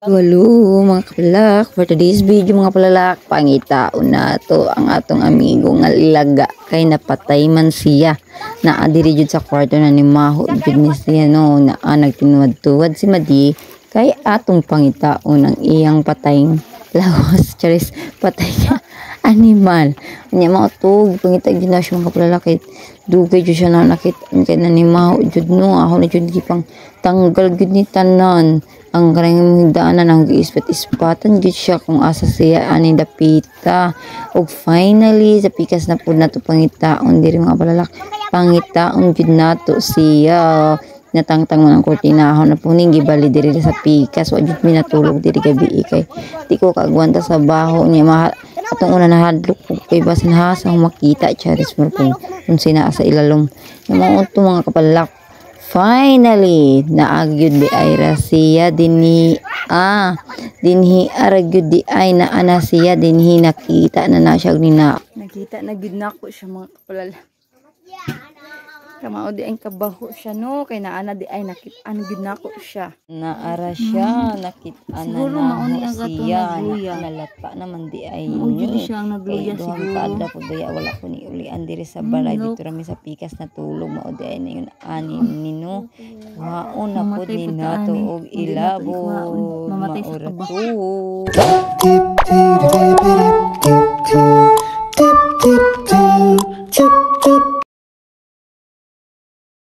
Hello mga kapalak, for today's video mga palalak, pangitaon na to ang atong amigo nga ilaga kay napatay man siya. Naadiri jud sa kwarto na ni Maho jud ni siya no, na nagtinuwad-tuwad si Madi kay atong pangitaon ang iyang patayng lawas, charis patay niya animal. Nya mao to pangita jud na siya mga kapalak kay dugay jud siya na nakit kay na ni Maho jud no, ako na jud gipang tanggal jud ni tanan. Ang karang daanan ang giispat-ispatan gid siya kung asa siya ani dapita. Og finally sa pikas na pud nato pangitaon diri mga palalak, pangitaon gid nato siya. Natangtang man ang kortinahon na puning gibali diri sa pikas, wa jud mi natulog diri gabi kay di ko kaagwanta sa baho niya. Atong una nahadlok ko kay basin hasang makita charis mo kung sina sa ilalom. Mao to mga kapalak. Finally, naagyud di ay siya dinhi aragyud di ay na ana siya dinhi nakita na siya nina. Nakita na gyud nako siya mga kapalala. Kamao di ay kabaho siya no, kay naana di ay nakit-an gyud nako siya. Naara siya, nakit-an na siya. Nalata naman di ay ni. Siya ang nagluya siguro. Kada po daya wala ko ni ulian diri sa balay dito rami sa pikas na tulog mao di ay na yun ani nino. Waon na pud ni nato og ilabo. Mamatay sa kabaho.